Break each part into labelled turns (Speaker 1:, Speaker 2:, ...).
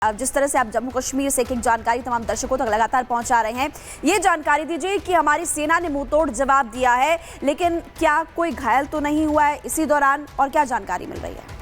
Speaker 1: जिस तरह से आप जम्मू कश्मीर से एक जानकारी तमाम दर्शकों तक लगातार पहुंचा रहे हैं, ये जानकारी दीजिए कि हमारी सेना ने मुंहतोड़ जवाब दिया है, लेकिन क्या कोई घायल तो नहीं हुआ है इसी दौरान, और क्या जानकारी मिल रही है?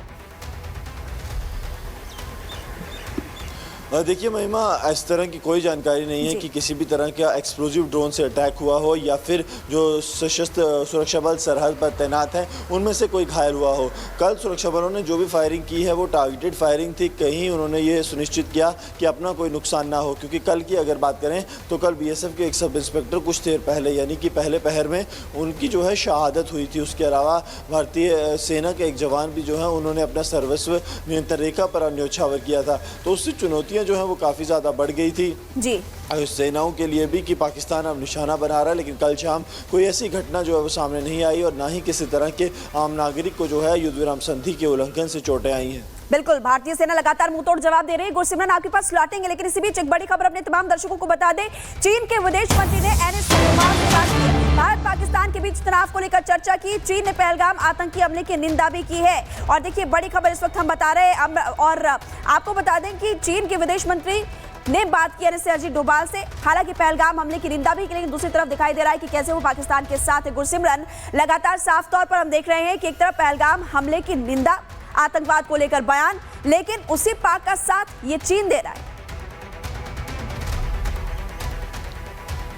Speaker 2: देखिए महिमा, इस तरह की कोई जानकारी नहीं है कि किसी भी तरह का एक्सप्लोजिव ड्रोन से अटैक हुआ हो या फिर जो सशस्त्र सुरक्षा बल सरहद पर तैनात हैं उनमें से कोई घायल हुआ हो। कल सुरक्षा बलों ने जो भी फायरिंग की है वो टारगेटेड फायरिंग थी। कहीं उन्होंने ये सुनिश्चित किया कि अपना कोई नुकसान ना हो, क्योंकि कल की अगर बात करें तो कल बीएसएफ के एक सब इंस्पेक्टर कुछ देर पहले यानी कि पहले पहर में उनकी जो है शहादत हुई थी। उसके अलावा भारतीय सेना के एक जवान भी जो है उन्होंने अपना सर्वस्व नियंत्रण रेखा पर न्यौछावर किया था। तो उससे चुनौतियाँ जो है वो काफ़ी ज़्यादा बढ़ गई थी
Speaker 1: जी
Speaker 2: सेनाओं के लिए भी कि पाकिस्तान अब निशाना बना रहा है। लेकिन कल शाम कोई ऐसी घटना जो है वो सामने नहीं आई और ना ही किसी तरह के आम नागरिक को जो है युद्ध विराम संधि के उल्लंघन से चोटें आई हैं।
Speaker 1: बिल्कुल, भारतीय सेना लगातार मुंहतोड़ जवाब दे रही है। गुरसिमरन आपके पास लौटेंगे, लेकिन इसी बीच एक बड़ी खबर अपने तमाम दर्शकों को बता दें। चीन के विदेश मंत्री ने एनएस शर्मा से बात की, भारत पाकिस्तान के बीच तनाव को लेकर चर्चा की। चीन ने पहलगाम आतंकी हमले की निंदा भी की है। और देखिए, बड़ी खबर इस वक्त हम बता रहे हैं और आपको बता दें कि चीन के विदेश मंत्री ने बात की एनएस अजीत डोभाल से। हालांकि पहलगाम हमले की निंदा भी की, लेकिन दूसरी तरफ दिखाई दे रहा है कि कैसे वो पाकिस्तान के साथ है। गुरसिमरन, लगातार साफ तौर पर हम देख रहे हैं कि एक तरफ पहलगाम हमले की निंदा, आतंकवाद को लेकर बयान, लेकिन उसी पाक का साथ ये चीन दे रहा है।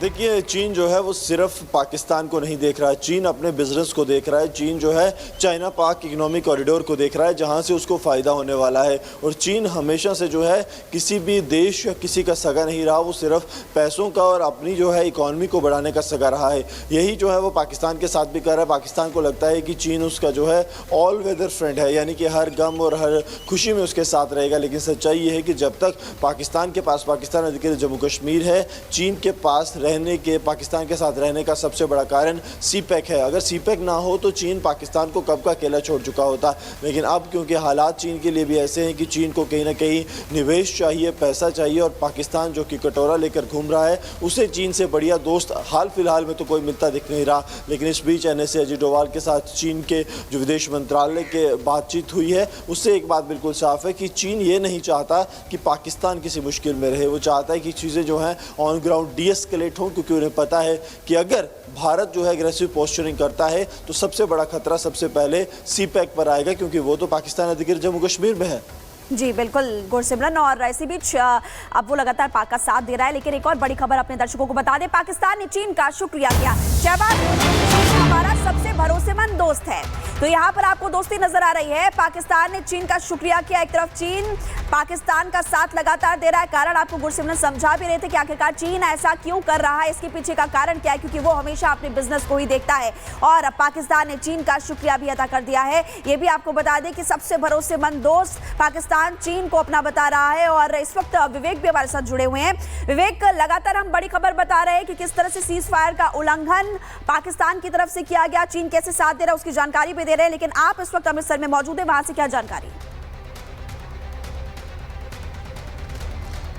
Speaker 2: देखिए, चीन जो है वो सिर्फ पाकिस्तान को नहीं देख रहा है, चीन अपने बिजनेस को देख रहा है। चीन जो है चाइना पाक इकोनॉमिक कॉरिडोर को देख रहा है, जहां से उसको फ़ायदा होने वाला है। और चीन हमेशा से जो है किसी भी देश या किसी का सगा नहीं रहा, वो सिर्फ पैसों का और अपनी जो है इकोनॉमी को बढ़ाने का सगा रहा है। यही जो है वो पाकिस्तान के साथ भी कर रहा है। पाकिस्तान को लगता है कि चीन उसका जो है ऑल वेदर फ्रेंड है, यानी कि हर गम और हर खुशी में उसके साथ रहेगा। लेकिन सच्चाई ये है कि जब तक पाकिस्तान के पास पाकिस्तान अधिकृत जम्मू कश्मीर है, चीन के पास रहने के, पाकिस्तान के साथ रहने का सबसे बड़ा कारण सीपैक है। अगर सीपैक ना हो तो चीन पाकिस्तान को कब का अकेला छोड़ चुका होता। लेकिन अब क्योंकि हालात चीन के लिए भी ऐसे हैं कि चीन को कहीं ना कहीं निवेश चाहिए, पैसा चाहिए, और पाकिस्तान जो कि कटोरा लेकर घूम रहा है, उसे चीन से बढ़िया दोस्त हाल फिलहाल में तो कोई मिलता दिख नहीं रहा। लेकिन इस बीच एनएस अजीत डोभाल के साथ चीन के जो विदेश मंत्रालय के बातचीत हुई है, उससे एक बात बिल्कुल साफ है कि चीन ये नहीं चाहता कि पाकिस्तान किसी मुश्किल में रहे। वो चाहता है कि चीज़ें जो हैं ऑन ग्राउंड डीएस्केलेट हों, क्योंकि उन्हें पता है कि अगर भारत जो है एग्रेसिव पोस्चरिंग करता है तो सबसे बड़ा खतरा सबसे पहले सीपैक पर आएगा, क्योंकि वो तो पाकिस्तान अधिकृत जम्मू कश्मीर में है।
Speaker 1: जी बिल्कुल गुरसिमरन, और इसी बीच अब वो लगातार पाक का साथ दे रहा है। लेकिन एक और बड़ी खबर अपने दर्शकों को बता दें, पाकिस्तान ने चीन का शुक्रिया किया। शहबाज हमारा सबसे भरोसेमंद दोस्त है, तो यहाँ पर आपको दोस्ती नजर आ रही है। पाकिस्तान ने चीन का शुक्रिया किया। एक तरफ चीन पाकिस्तान का साथ लगातार दे रहा है। कारण आपको गुरसिमरन समझा भी रहे थे कि आखिरकार चीन ऐसा क्यों कर रहा है, इसके पीछे का कारण क्या है, क्योंकि वो हमेशा अपने बिजनेस को ही देखता है। और पाकिस्तान ने चीन का शुक्रिया भी अदा कर दिया है। ये भी आपको बता दें कि सबसे भरोसेमंद दोस्त पाकिस्तान चीन को अपना बता रहा है। और इस वक्त विवेक भी हमारे साथ जुड़े हुए हैं। विवेक, लगातार हम बड़ी खबर बता रहे हैं कि किस तरह से सीज फायर का उल्लंघन पाकिस्तान की तरफ से किया गया, चीन कैसे साथ दे रहा है उसकी जानकारी भी दे रहे हैं। लेकिन आप इस वक्त अमृतसर में मौजूद हैं, वहां से क्या जानकारी?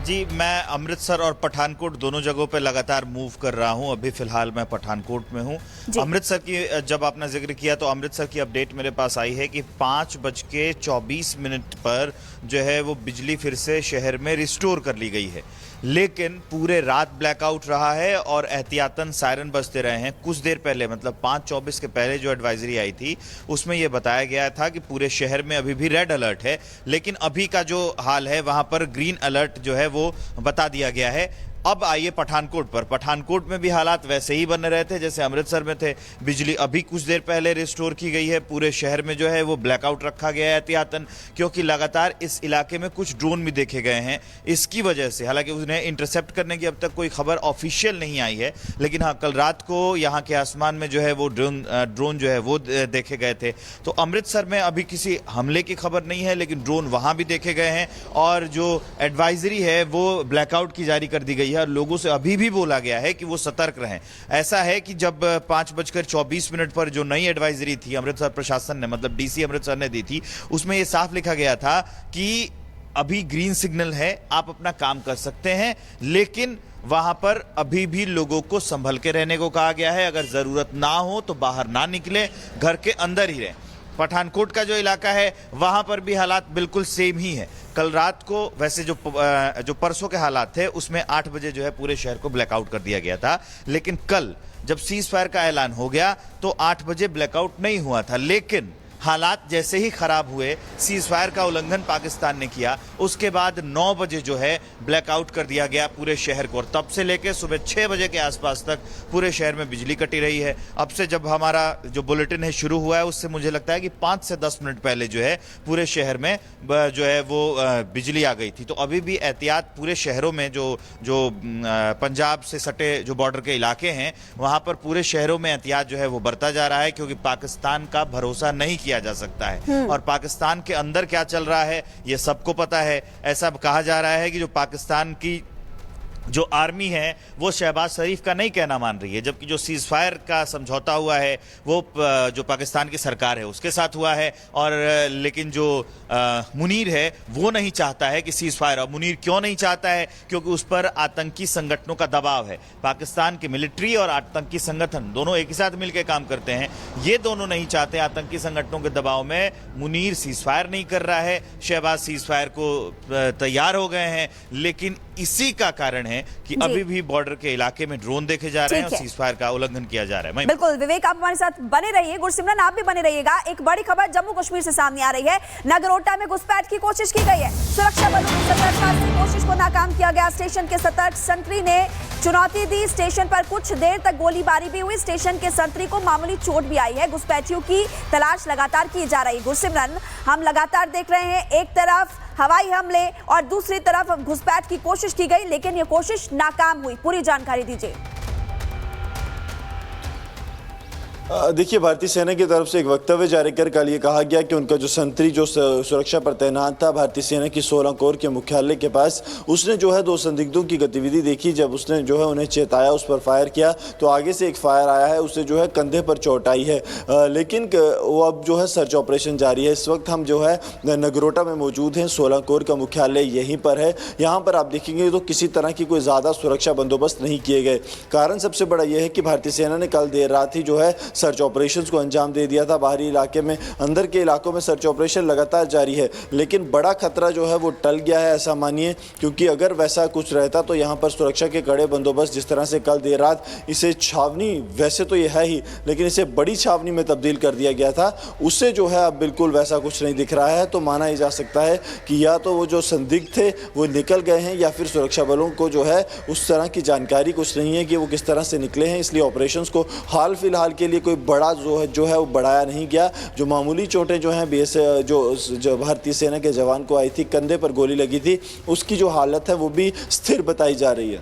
Speaker 3: जी, मैं अमृतसर और पठानकोट दोनों जगहों पे लगातार मूव कर रहा हूं। अभी फिलहाल मैं पठानकोट में हूं। अमृतसर की जब आपने जिक्र किया तो अमृतसर की अपडेट मेरे पास आई है कि 5:24 पर जो है वो बिजली फिर से शहर में रिस्टोर कर ली गई है। लेकिन पूरे रात ब्लैकआउट रहा है और एहतियातन सायरन बजते रहे हैं। कुछ देर पहले, मतलब 5:24 के पहले जो एडवाइजरी आई थी उसमें यह बताया गया था कि पूरे शहर में अभी भी रेड अलर्ट है, लेकिन अभी का जो हाल है वहां पर ग्रीन अलर्ट जो है वो बता दिया गया है। अब आइए पठानकोट पर। पठानकोट में भी हालात वैसे ही बने रहे थे जैसे अमृतसर में थे। बिजली अभी कुछ देर पहले रिस्टोर की गई है। पूरे शहर में जो है वो ब्लैकआउट रखा गया है एहतियातन, क्योंकि लगातार इस इलाके में कुछ ड्रोन भी देखे गए हैं। इसकी वजह से, हालांकि उन्हें इंटरसेप्ट करने की अब तक कोई खबर ऑफिशियल नहीं आई है, लेकिन हाँ, कल रात को यहाँ के आसमान में जो है वो ड्रोन जो है वो देखे गए थे। तो अमृतसर में अभी किसी हमले की खबर नहीं है, लेकिन ड्रोन वहाँ भी देखे गए हैं। और जो एडवाइजरी है वो ब्लैकआउट की जारी कर दी गई है और लोगों से अभी भी बोला गया है कि वो सतर्क रहें। ऐसा है कि जब 5:24 पर जो नई एडवाइजरी थी अमृतसर प्रशासन ने, मतलब डीसी अमृतसर ने दी थी, उसमें ये साफ लिखा गया था कि अभी ग्रीन सिग्नल है, आप अपना काम कर सकते हैं, लेकिन वहां पर अभी भी लोगों को संभल के रहने को कहा गया है। अगर जरूरत ना हो तो बाहर ना निकले, घर के अंदर ही रहें। पठानकोट का जो इलाका है वहां पर भी हालात बिल्कुल सेम ही है। कल रात को वैसे जो परसों के हालात थे उसमें 8 बजे जो है पूरे शहर को ब्लैकआउट कर दिया गया था, लेकिन कल जब सीज फायर का ऐलान हो गया तो 8 बजे ब्लैकआउट नहीं हुआ था। लेकिन हालात जैसे ही खराब हुए, सीज फायर का उल्लंघन पाकिस्तान ने किया, उसके बाद 9 बजे जो है ब्लैकआउट कर दिया गया पूरे शहर को, और तब से लेकर सुबह 6 बजे के आसपास तक पूरे शहर में बिजली कटी रही है। अब से जब हमारा जो बुलेटिन है शुरू हुआ है उससे मुझे लगता है कि 5 से 10 मिनट पहले जो है पूरे शहर में जो है वो बिजली आ गई थी। तो अभी भी एहतियात पूरे शहरों में जो पंजाब से सटे जो बॉर्डर के इलाके हैं वहां पर पूरे शहरों में एहतियात जो है वो बरता जा रहा है, क्योंकि पाकिस्तान का भरोसा नहीं किया जा सकता है। और पाकिस्तान के अंदर क्या चल रहा है ये सबको पता है। ऐसा कहा जा रहा है कि जो पाकिस्तान की जो आर्मी है वो शहबाज शरीफ का नहीं कहना मान रही है, जबकि जो सीज फायर का समझौता हुआ है वो जो पाकिस्तान की सरकार है उसके साथ हुआ है। और लेकिन जो मुनीर है वो नहीं चाहता है कि सीज फायर। और मुनीर क्यों नहीं चाहता है? क्योंकि उस पर आतंकी संगठनों का दबाव है। पाकिस्तान की मिलिट्री और आतंकी संगठन दोनों एक ही साथ मिलकर काम करते हैं, ये दोनों नहीं चाहते। आतंकी संगठनों के दबाव में मुनीर सीज फायर नहीं कर रहा है, शहबाज सीज फायर को तैयार हो गए हैं। लेकिन इसी का कारण है कि अभी भी बॉर्डर के इलाके में ड्रोन देखे जा रहे हैं और सीज फायर का उल्लंघन किया जा रहा है।
Speaker 1: बिल्कुल विवेक, आप हमारे साथ बने रहिए। गुरसिमरन आप भी बने रहिएगा। एक बड़ी खबर जम्मू कश्मीर से सामने आ रही है। नगरोटा में घुसपैठ की कोशिश की गई है। सुरक्षा बलों की सतर्कता से कोशिश को नाकाम किया गया। स्टेशन के सतर्क संतरी ने चुनौती दी। स्टेशन पर कुछ देर तक गोलीबारी भी हुई। स्टेशन के संतरी को मामूली चोट भी आई है। घुसपैठियों की तलाश लगातार की जा रही है। गुरसिमरन, हम लगातार देख रहे हैं एक तरफ हवाई हमले और दूसरी तरफ घुसपैठ की कोशिश की गई, लेकिन यह कोशिश नाकाम हुई। पूरी जानकारी दीजिए।
Speaker 2: देखिए, भारतीय सेना की तरफ से एक वक्तव्य जारी कर कल ये कहा गया कि उनका जो संतरी जो सुरक्षा पर तैनात था भारतीय सेना की 16 कोर के मुख्यालय के पास, उसने जो है 2 संदिग्धों की गतिविधि देखी। जब उसने जो है उन्हें चेताया, उस पर फायर किया तो आगे से एक फायर आया है, उसे जो है कंधे पर चोट आई है। लेकिन वो अब जो है सर्च ऑपरेशन जारी है। इस वक्त हम जो है नगरोटा में मौजूद हैं। 16 कोर का मुख्यालय यहीं पर है। यहाँ पर आप देखेंगे तो किसी तरह की कोई ज़्यादा सुरक्षा बंदोबस्त नहीं किए गए। कारण सबसे बड़ा यह है कि भारतीय सेना ने कल देर रात ही जो है सर्च ऑपरेशंस को अंजाम दे दिया था। बाहरी इलाके में, अंदर के इलाकों में सर्च ऑपरेशन लगातार जारी है। लेकिन बड़ा खतरा जो है वो टल गया है, ऐसा मानिए, क्योंकि अगर वैसा कुछ रहता तो यहाँ पर सुरक्षा के कड़े बंदोबस्त, जिस तरह से कल देर रात इसे छावनी, वैसे तो ये है ही, लेकिन इसे बड़ी छावनी में तब्दील कर दिया गया था, उससे जो है अब बिल्कुल वैसा कुछ नहीं दिख रहा है। तो माना ही जा सकता है कि या तो वो जो संदिग्ध थे वो निकल गए हैं, या फिर सुरक्षा बलों को जो है उस तरह की जानकारी कुछ नहीं है कि वो किस तरह से निकले हैं। इसलिए ऑपरेशंस को हाल फिलहाल के लिए कोई बड़ा जो है वो बढ़ाया नहीं गया। जो मामूली चोटें जो हैं जो भारतीय सेना के जवान को आई थी, कंधे पर गोली लगी थी, उसकी जो हालत है वो भी स्थिर बताई जा रही है।